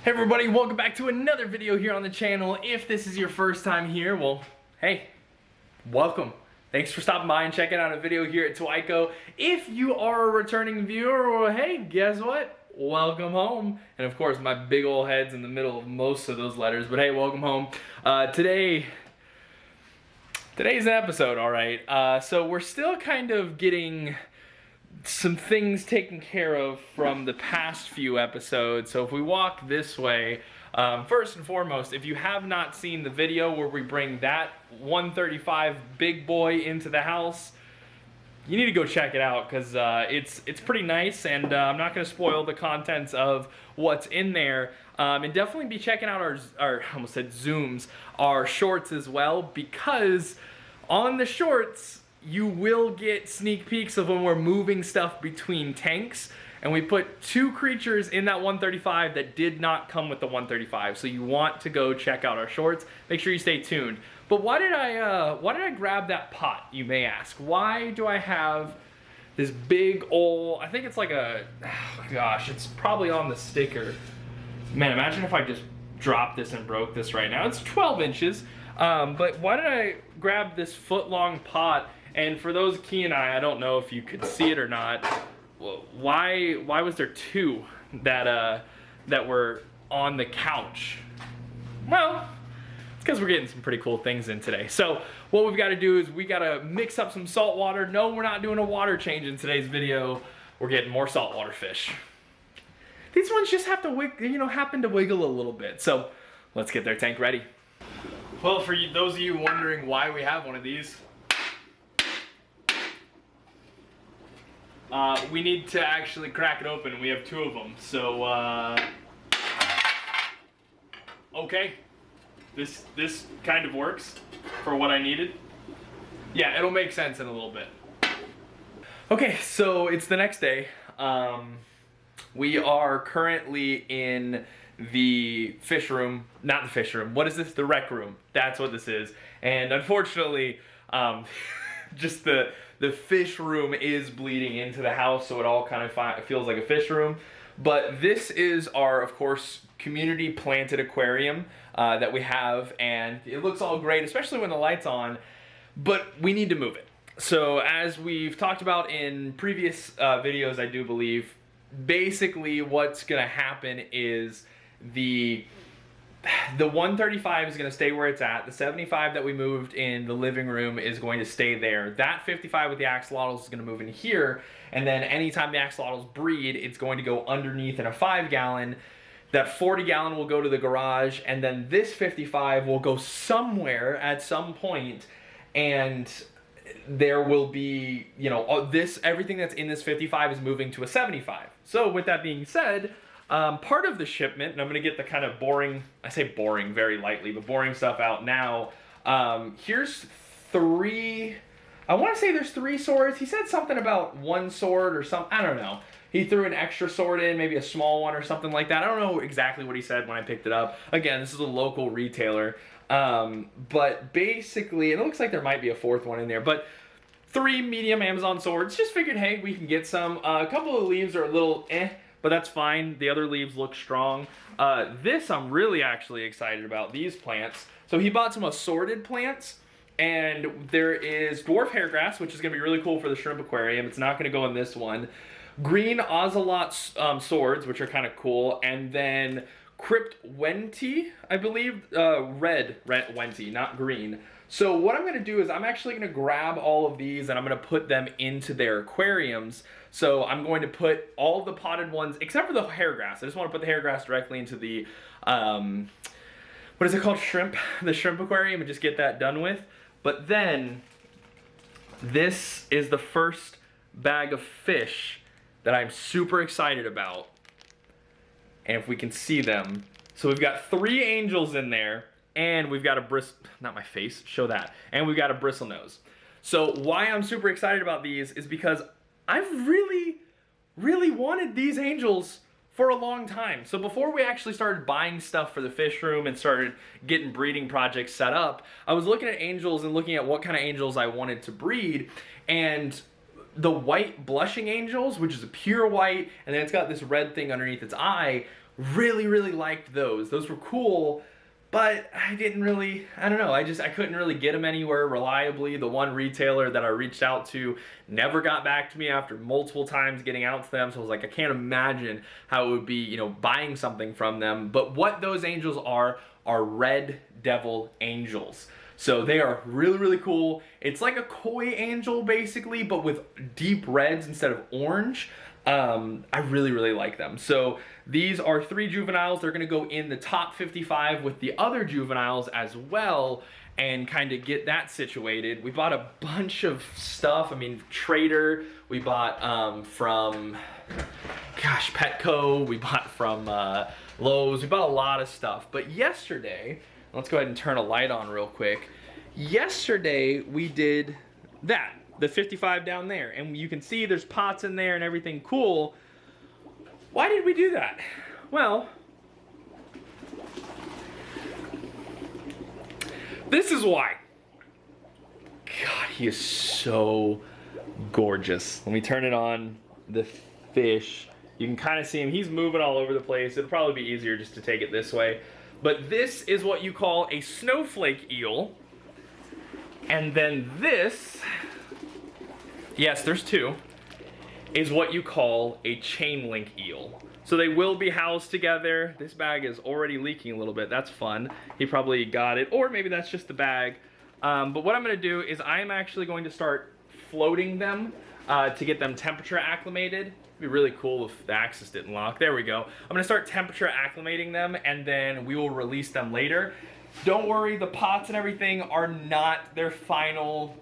Hey everybody, welcome back to another video here on the channel. If this is your first time here, well, hey, welcome. Thanks for stopping by and checking out a video here at Twyco. If you are a returning viewer, well, hey, guess what? Welcome home. And of course, my big old head's in the middle of most of those letters, but hey, welcome home. Today's an episode, all right. So we're still kind of getting some things taken care of from the past few episodes. So if we walk this way, first and foremost, if you have not seen the video where we bring that 135 big boy into the house, you need to go check it out because it's pretty nice, and I'm not going to spoil the contents of what's in there. And definitely be checking out our I almost said zooms, our shorts as well, because on the shorts you will get sneak peeks of when we're moving stuff between tanks, and we put two creatures in that 135 that did not come with the 135. So you want to go check out our shorts. Make sure you stay tuned. But why did I grab that pot, you may ask? Why do I have this big old, I think it's like a, oh gosh, it's probably on the sticker. Man, imagine if I just dropped this and broke this right now. It's 12 inches. But why did I grab this foot-long pot? And for those Key and I don't know if you could see it or not, why was there two that were on the couch? Well, it's because we're getting some pretty cool things in today. So what we've got to do is we got to mix up some salt water. No, we're not doing a water change in today's video. We're getting more saltwater fish. These ones just have to happen to wiggle a little bit. So let's get their tank ready. Well, for those of you wondering why we have one of these, we need to actually crack it open, and we have two of them. So, okay, this kind of works for what I needed. Yeah, it'll make sense in a little bit. Okay, so it's the next day. We are currently in the fish room, not the fish room. What is this? The rec room. That's what this is. And unfortunately, just the fish room is bleeding into the house, so it all kind of feels like a fish room. But this is our, of course, community planted aquarium that we have, and it looks all great, especially when the light's on, but we need to move it. So as we've talked about in previous videos, I do believe, basically what's gonna happen is the 135 is going to stay where it's at. The 75 that we moved in the living room is going to stay there. That 55 with the axolotls is going to move in here, and then anytime the axolotls breed, it's going to go underneath in a 5-gallon. That 40-gallon will go to the garage, and then this 55 will go somewhere at some point, and there will be, everything that's in this 55 is moving to a 75. So with that being said, part of the shipment, and I'm going to get the kind of boring, I say boring very lightly, but boring stuff out now. Here's three, I want to say there's 3 swords. He said something about 1 sword or something, I don't know. He threw an extra sword in, maybe a small one or something like that. I don't know exactly what he said when I picked it up. Again, this is a local retailer. But basically, it looks like there might be a 4th one in there, but 3 medium Amazon swords. Just figured, hey, we can get some. A couple of leaves are a little but that's fine. The other leaves look strong. This I'm really actually excited about, these plants. So he bought some assorted plants, and there is dwarf hairgrass, which is gonna be really cool for the shrimp aquarium. It's not gonna go in this one. Green ocelot swords, which are kind of cool, and then crypt wenti, I believe, red wenti, not green. So what I'm gonna do is I'm actually gonna grab all of these and I'm gonna put them into their aquariums. So I'm going to put all the potted ones, except for the hairgrass. I just wanna put the hairgrass directly into the, what is it called, shrimp? The shrimp aquarium, and just get that done with. But then, this is the first bag of fish that I'm super excited about. And if we can see them. So we've got 3 angels in there, and we've got a not my face, show that. And we've got a bristlenose. So why I'm super excited about these is because I've really wanted these angels for a long time. So before we actually started buying stuff for the fish room and started getting breeding projects set up, I was looking at angels and looking at what kind of angels I wanted to breed, and the white blushing angels, which is a pure white, and then it's got this red thing underneath its eye, really liked those. Those were cool, but I didn't really, I don't know, I couldn't really get them anywhere reliably. The one retailer that I reached out to never got back to me after multiple times getting out to them. So I was like, I can't imagine how it would be, you know, buying something from them. But what those angels are red devil angels. So they are really cool. It's like a koi angel basically, but with deep reds instead of orange. I really like them. So these are 3 juveniles. They're gonna go in the top 55 with the other juveniles as well, and kind of get that situated. We bought a bunch of stuff. I mean, Trader, we bought from, gosh, Petco, we bought from Lowe's, we bought a lot of stuff. But yesterday, let's go ahead and turn a light on real quick. Yesterday, we did that. The 55 down there, and you can see there's pots in there and everything cool. Why did we do that? Well, this is why. God, he is so gorgeous. Let me turn it on. The fish, you can kind of see him. He's moving all over the place. It'll probably be easier just to take it this way. But this is what you call a snowflake eel. And then this, yes, there's 2, is what you call a chain link eel. So they will be housed together. This bag is already leaking a little bit. That's fun. He probably got it, or maybe that's just the bag. But what I'm gonna do is I'm actually going to start floating them to get them temperature acclimated. It'd be really cool if the axis didn't lock. There we go. I'm gonna start temperature acclimating them, and then we will release them later. Don't worry, the pots and everything are not their final,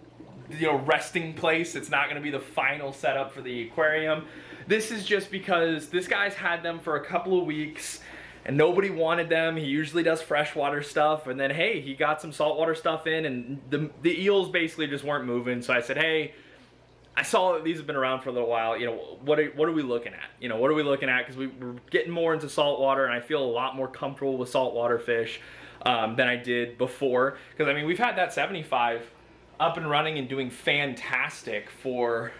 you know, resting place. It's not going to be the final setup for the aquarium. This is just because this guy's had them for a couple of weeks and nobody wanted them. He usually does freshwater stuff, and then hey, he got some saltwater stuff in, and the eels basically just weren't moving. So I said, hey, I saw that these have been around for a little while. You know, what are we looking at? You know, what are we looking at? Because we're getting more into saltwater, and I feel a lot more comfortable with saltwater fish than I did before. Because I mean, we've had that 75 up and running and doing fantastic for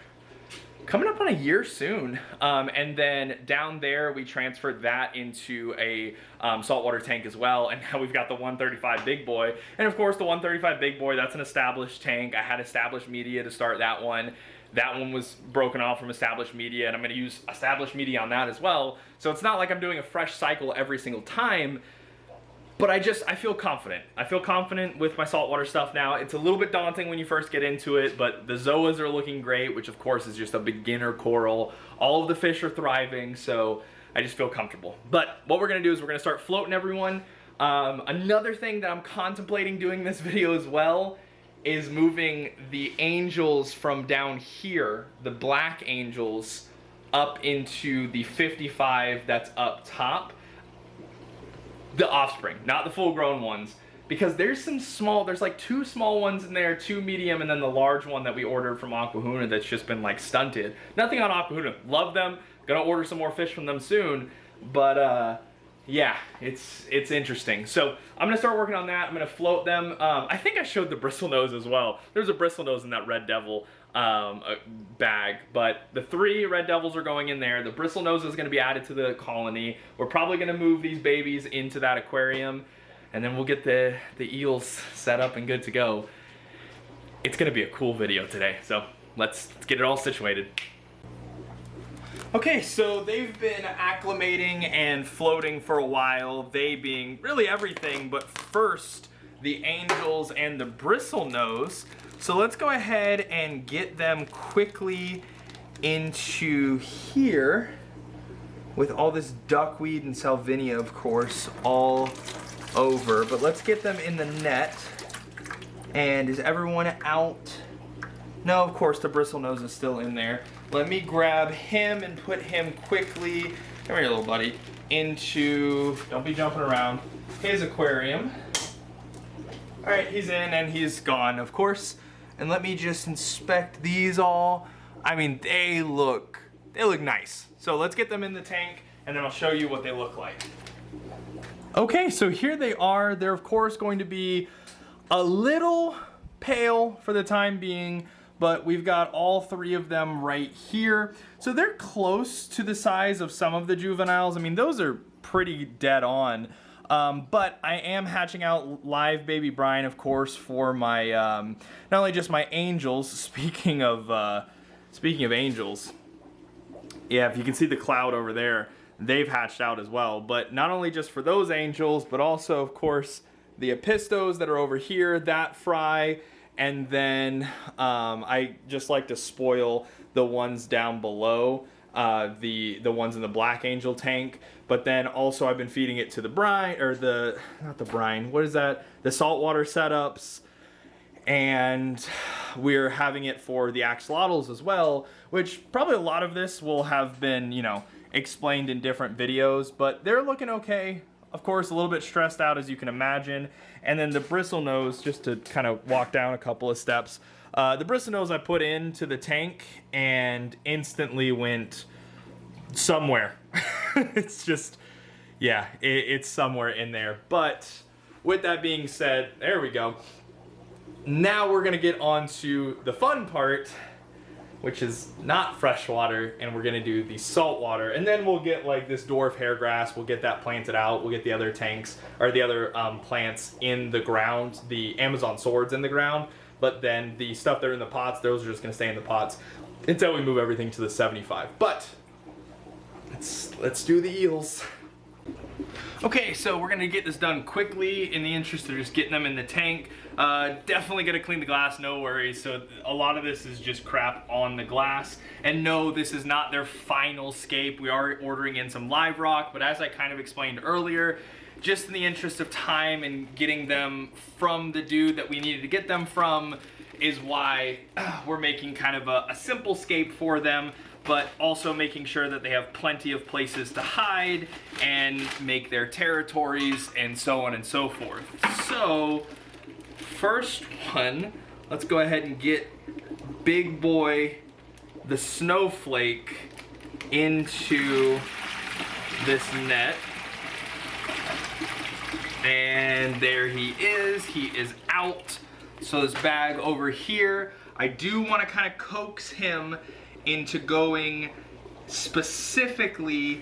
coming up on a year soon. And then down there, we transferred that into a saltwater tank as well. And now we've got the 135 Big Boy. And of course, the 135 Big Boy, that's an established tank. I had established media to start that one. That one was broken off from established media, and I'm gonna use established media on that as well. So it's not like I'm doing a fresh cycle every single time, but I feel confident. I feel confident with my saltwater stuff now. It's a little bit daunting when you first get into it, but the zoas are looking great, which of course is just a beginner coral. All of the fish are thriving, so I just feel comfortable. But what we're gonna do is we're gonna start floating everyone. Another thing that I'm contemplating doing this video as well is moving the angels from down here, the black angels, up into the 55 that's up top. The offspring, not the full-grown ones, because there's some small, there's like 2 small ones in there, 2 medium, and then the large one that we ordered from Aquahuna that's just been like stunted. Nothing on Aquahuna, love them, gonna order some more fish from them soon, but yeah, it's interesting. So I'm gonna start working on that. I'm gonna float them. I think I showed the bristlenose as well. There's a bristlenose in that red devil bag, but the 3 red devils are going in there. The bristlenose is gonna be added to the colony. We're probably gonna move these babies into that aquarium, and then we'll get the eels set up and good to go. It's gonna be a cool video today, so let's get it all situated. Okay, so they've been acclimating and floating for a while, they being really everything, but first the angels and the bristlenose. So let's go ahead and get them quickly into here with all this duckweed and salvinia, of course, all over. But let's get them in the net. And is everyone out? No, of course, the bristlenose is still in there. Let me grab him and put him quickly, come here little buddy, into, don't be jumping around, his aquarium. All right, he's in and he's gone, of course. And let me just inspect these all. I mean, they look nice. So let's get them in the tank and then I'll show you what they look like. Okay, so here they are. They're of course going to be a little pale for the time being, but we've got all 3 of them right here. So they're close to the size of some of the juveniles. I mean, those are pretty dead on. But I am hatching out live baby brine, of course, for my, not only just my angels. Speaking of angels, yeah, if you can see the cloud over there, they've hatched out as well. But not only just for those angels, but also, of course, the apistos that are over here, that fry. And then I just like to spoil the ones down below, the ones in the black angel tank. But then also I've been feeding it to the brine, or not the brine, what is that? The saltwater setups. And we're having it for the axolotls as well, which probably a lot of this will have been, you know, explained in different videos, but they're looking okay. Of course, a little bit stressed out, as you can imagine. And then the bristlenose, just to kind of walk down a couple of steps, the bristlenose I put into the tank and instantly went somewhere. It's just, yeah, it's somewhere in there. But with that being said, there we go. Now we're gonna get on to the fun part, which is not freshwater, and we're gonna do the saltwater. And then we'll get like this dwarf hairgrass, we'll get that planted out, we'll get the other tanks, or the other plants in the ground, the Amazon swords in the ground, but then the stuff that are in the pots, those are just gonna stay in the pots until we move everything to the 75. But let's do the eels. Okay, so we're gonna get this done quickly in the interest of just getting them in the tank. Definitely gonna clean the glass, no worries. So a lot of this is just crap on the glass. And no, this is not their final scape. We are ordering in some live rock, but as I kind of explained earlier, just in the interest of time and getting them from the dude that we needed to get them from is why we're making kind of a simple scape for them, but also making sure that they have plenty of places to hide and make their territories and so on and so forth. So, first one, let's go ahead and get big boy, the snowflake, into this net. And there he is out. So this bag over here, I do want to kind of coax him into going specifically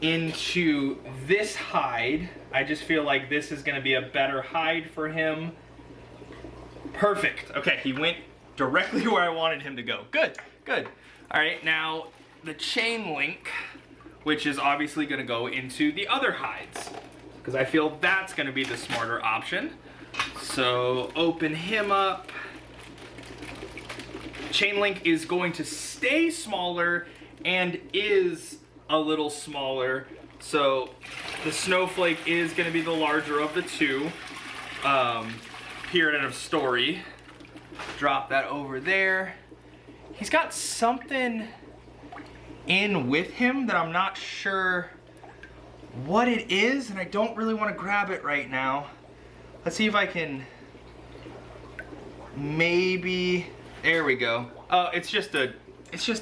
into this hide. I just feel like this is going to be a better hide for him. Perfect. Okay, he went directly where I wanted him to go. Good, good. All right, now the chain link, which is obviously going to go into the other hides, because I feel that's going to be the smarter option. So open him up. Chain link is going to stay smaller and is a little smaller. So the snowflake is going to be the larger of the two. Period, end of story. Drop that over there. He's got something in with him that I'm not sure what it is, and I don't really want to grab it right now. Let's see if I can maybe, there we go. Oh, it's just a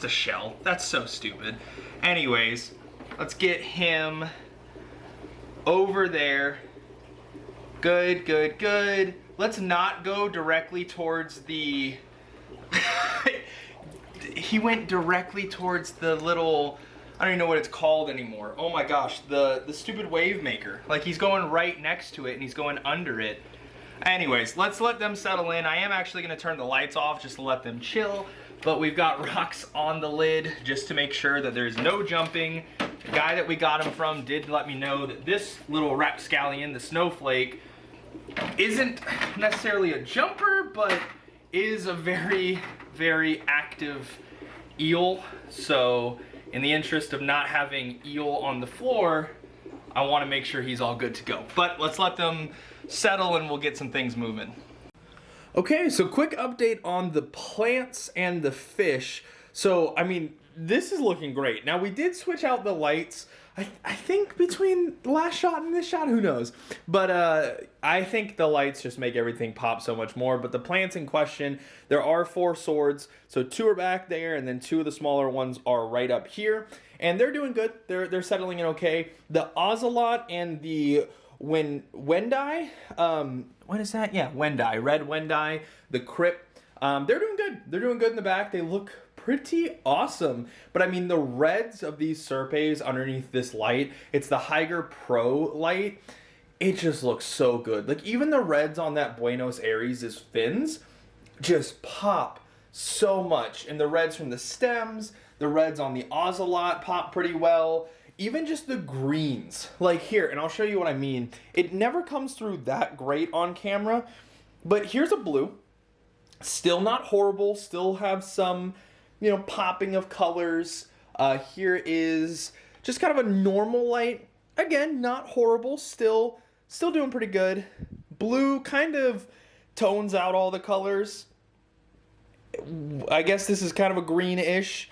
shell. That's so stupid. Anyways, let's get him over there. Good, good, good. Let's not go directly towards the he went directly towards the little, I don't even know what it's called anymore. Oh my gosh, the stupid wave maker. Like, he's going right next to it and he's going under it. Anyways, let's let them settle in. I am actually gonna turn the lights off just to let them chill, but we've got rocks on the lid just to make sure that there's no jumping. The guy that we got him from did let me know that this little rapscallion, the snowflake, isn't necessarily a jumper, but is a very, very active eel. So in the interest of not having eel on the floor, I want to make sure he's all good to go. But let's let them settle and we'll get some things moving. Okay, so quick update on the plants and the fish. So, I mean, this is looking great. Now, we did switch out the lights. I think between the last shot and this shot, who knows? But I think the lights just make everything pop so much more. But the plants in question, there are 4 swords. So 2 are back there, and then 2 of the smaller ones are right up here. And they're doing good. They're settling in okay. The ocelot and the Wendai, what is that? Yeah, Wendai, red Wendai, the Crip. They're doing good. They're doing good in the back. They look pretty awesome. But I mean, the reds of these Serpes underneath this light, it's the Hygge Pro light. It just looks so good. Like even the reds on that Buenos Aires' fins just pop so much. And the reds from the stems, the reds on the Ocelot pop pretty well. Even just the greens, like here, and I'll show you what I mean. It never comes through that great on camera, but here's a blue. Still not horrible, still have some, you know, popping of colors. Here is just kind of a normal light. Again, not horrible, still doing pretty good. Blue kind of tones out all the colors. I guess this is kind of a greenish.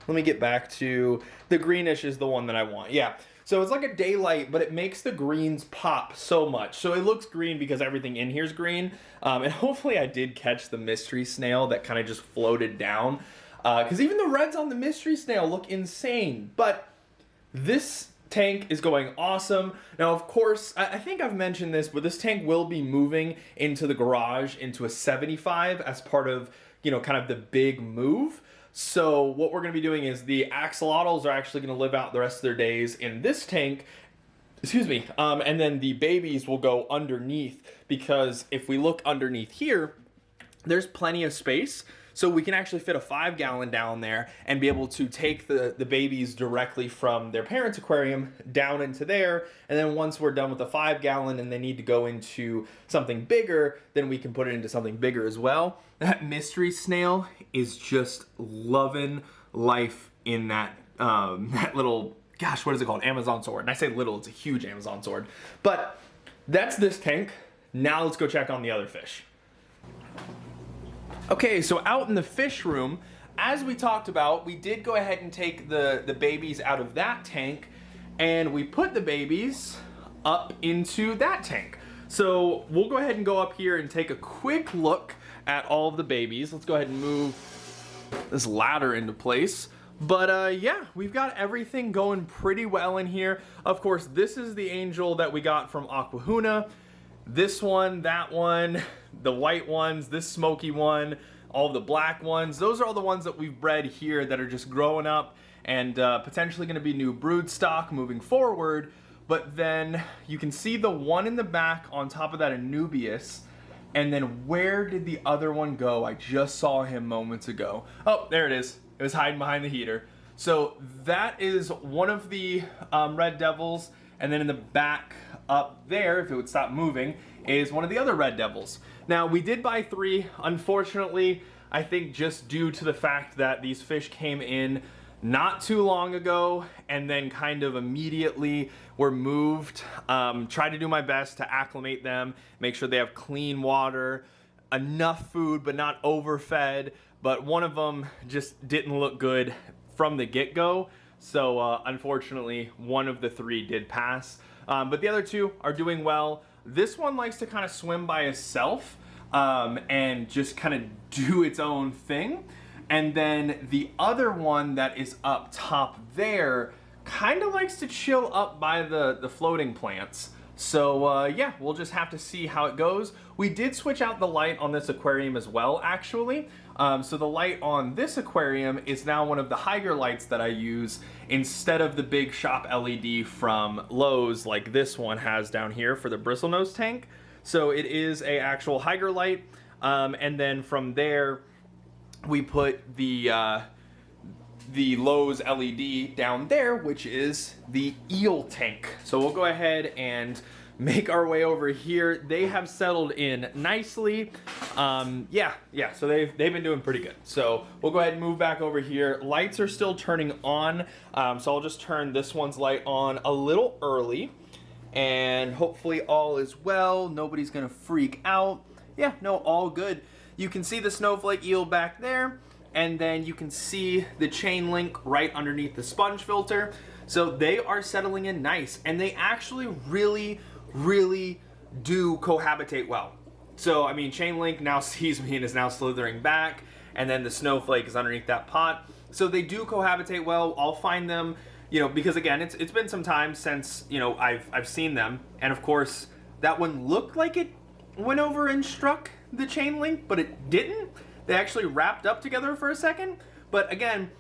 Let me get back to the greenish is the one that I want. Yeah, so it's like a daylight, but it makes the greens pop so much. So it looks green because everything in here is green. And hopefully I did catch the mystery snail that kind of just floated down. Because even the reds on the mystery snail look insane. But this tank is going awesome. Now, of course, I think I've mentioned this, but this tank will be moving into the garage into a 75 as part of, you know, kind of the big move. So what we're going to be doing is the axolotls are actually going to live out the rest of their days in this tank, excuse me, and then the babies will go underneath, because if we look underneath here, there's plenty of space. So we can actually fit a 5-gallon down there and be able to take the babies directly from their parents' aquarium down into there. And then once we're done with the 5-gallon and they need to go into something bigger, then we can put it into something bigger as well. That mystery snail is just loving life in that, that little, gosh, what is it called? Amazon sword. And I say little, it's a huge Amazon sword. But that's this tank. Now let's go check on the other fish. Okay, so out in the fish room, as we talked about, we did go ahead and take the babies out of that tank, and we put the babies up into that tank. So we'll go ahead and go up here and take a quick look at all of the babies. Let's go ahead and move this ladder into place. But yeah, we've got everything going pretty well in here. Of course, this is the angel that we got from Aquahuna. This one, that one, the white ones, this smoky one, all the black ones. Those are all the ones that we've bred here that are just growing up and potentially going to be new brood stock moving forward. But then you can see the one in the back on top of that Anubias. And then where did the other one go? I just saw him moments ago. Oh, there it is. It was hiding behind the heater. So that is one of the red devils. And then in the back up there, if it would stop moving, is one of the other red devils. Now, we did buy 3. Unfortunately, I think just due to the fact that these fish came in not too long ago and then kind of immediately were moved. Tried to do my best to acclimate them, make sure they have clean water, enough food but not overfed. But one of them just didn't look good from the get-go. So unfortunately, one of the 3 did pass. But the other 2 are doing well. This one likes to kind of swim by itself and just kind of do its own thing. And then the other one that is up top there kind of likes to chill up by the floating plants. So yeah, we'll just have to see how it goes. We did switch out the light on this aquarium as well, actually. So the light on this aquarium is now one of the Hygge lights that I use instead of the big shop LED from Lowe's like this one has down here for the bristlenose tank. So it is a actual Hygge light. And then from there, we put the Lowe's LED down there, which is the eel tank. So we'll go ahead and make our way over here. They have settled in nicely. Yeah, so they've been doing pretty good. So we'll go ahead and move back over here. Lights are still turning on. So I'll just turn this one's light on a little early, and hopefully all is well. Nobody's gonna freak out. Yeah, no, all good. You can see the snowflake eel back there, and then you can see the chain link right underneath the sponge filter. So they are settling in nice, and they actually really do cohabitate well. So I mean, chain link now sees me and is now slithering back, and then the snowflake is underneath that pot. So they do cohabitate well. I'll find them, you know, because again, it's been some time since, you know, I've seen them, and of course that one looked like it went over and struck the chain link, but it didn't. they actually wrapped up together for a second. But again,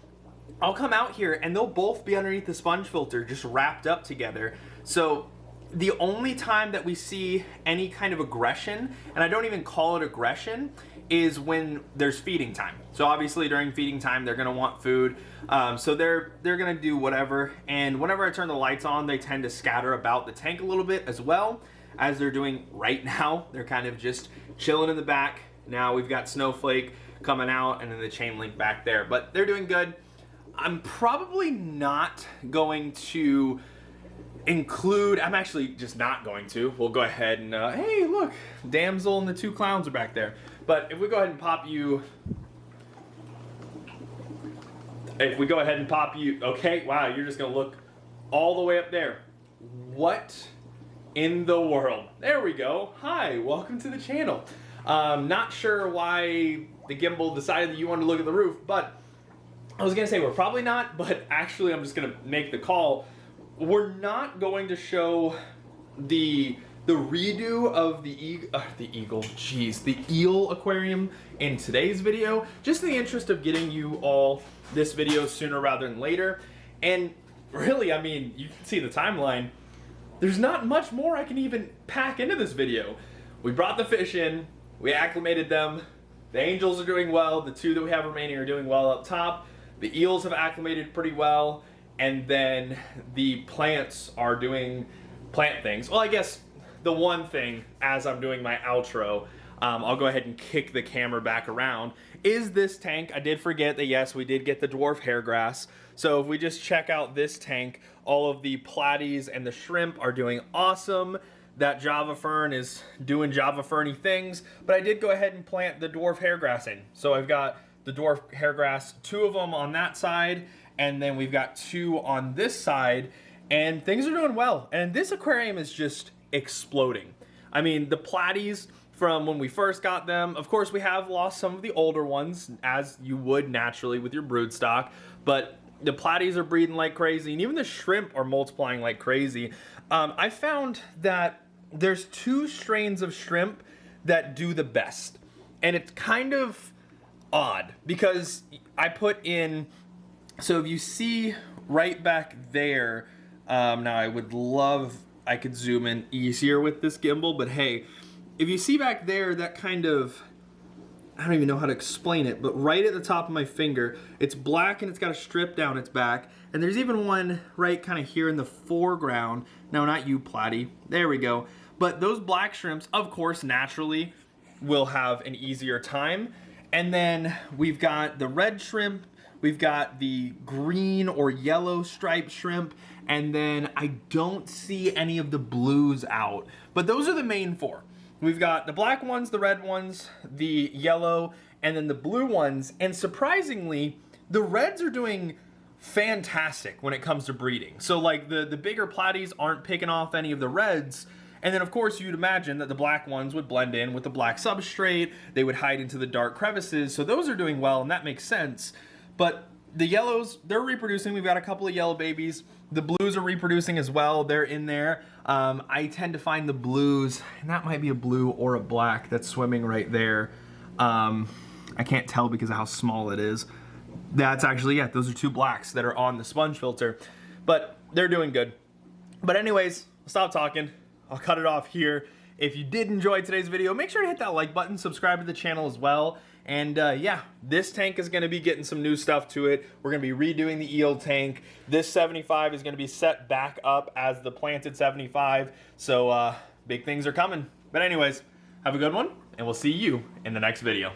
I'll come out here and they'll both be underneath the sponge filter, just wrapped up together. So the only time that we see any kind of aggression, and I don't even call it aggression, is when there's feeding time. So obviously during feeding time, they're gonna want food. So they're gonna do whatever. And whenever I turn the lights on, they tend to scatter about the tank a little bit as well, as they're doing right now. They're kind of just chilling in the back. Now we've got Snowflake coming out and then the chain link back there, but they're doing good. I'm probably not going to include, I'm actually just not going to. We'll go ahead and, hey, look, Damsel and the two clowns are back there. But if we go ahead and pop you, okay, wow, you're just gonna look all the way up there. What in the world? There we go. Hi, welcome to the channel. Not sure why the gimbal decided that you wanted to look at the roof, but I was gonna say we're probably not, but actually I'm just gonna make the call. We're not going to show the redo of the eel aquarium in today's video, just in the interest of getting you all this video sooner rather than later. And really, I mean, you can see the timeline. There's not much more I can even pack into this video. We brought the fish in, we acclimated them, the angels are doing well, the two that we have remaining are doing well up top, the eels have acclimated pretty well, and then the plants are doing plant things. Well, I guess the one thing, as I'm doing my outro, I'll go ahead and kick the camera back around, is this tank. I did forget that, yes, we did get the dwarf hairgrass. So if we just check out this tank, all of the platies and the shrimp are doing awesome. That Java fern is doing Java ferny things, but I did go ahead and plant the dwarf hairgrass in. So I've got the dwarf hairgrass, 2 of them on that side, and then we've got 2 on this side, and things are doing well. And this aquarium is just exploding. I mean, the platies from when we first got them, of course we have lost some of the older ones, as you would naturally with your brood stock, but the platies are breeding like crazy, and even the shrimp are multiplying like crazy. I found that there's 2 strains of shrimp that do the best, and it's kind of odd because I put in, so if you see right back there, now I would love, I could zoom in easier with this gimbal, but hey, if you see back there, that kind of, I don't even know how to explain it, but right at the top of my finger, it's black and it's got a strip down its back, and there's even one right kind of here in the foreground. No, not you, platy. There we go. But those black shrimps, of course, naturally will have an easier time. And then we've got the red shrimp, we've got the green or yellow striped shrimp, and then I don't see any of the blues out. But those are the main 4. We've got the black ones, the red ones, the yellow, and then the blue ones. And surprisingly, the reds are doing fantastic when it comes to breeding. So like the bigger platies aren't picking off any of the reds. And then of course you'd imagine that the black ones would blend in with the black substrate, they would hide into the dark crevices, so those are doing well and that makes sense. But the yellows, they're reproducing, we've got a couple of yellow babies. The blues are reproducing as well, they're in there. I tend to find the blues, and that might be a blue or a black that's swimming right there. I can't tell because of how small it is. That's actually, yeah, those are 2 blacks that are on the sponge filter, but they're doing good. But anyways, stop talking. I'll cut it off here. If you did enjoy today's video, make sure to hit that like button, subscribe to the channel as well. And yeah, this tank is gonna be getting some new stuff to it. We're gonna be redoing the eel tank. This 75 is gonna be set back up as the planted 75. So big things are coming. But anyways, have a good one, and we'll see you in the next video.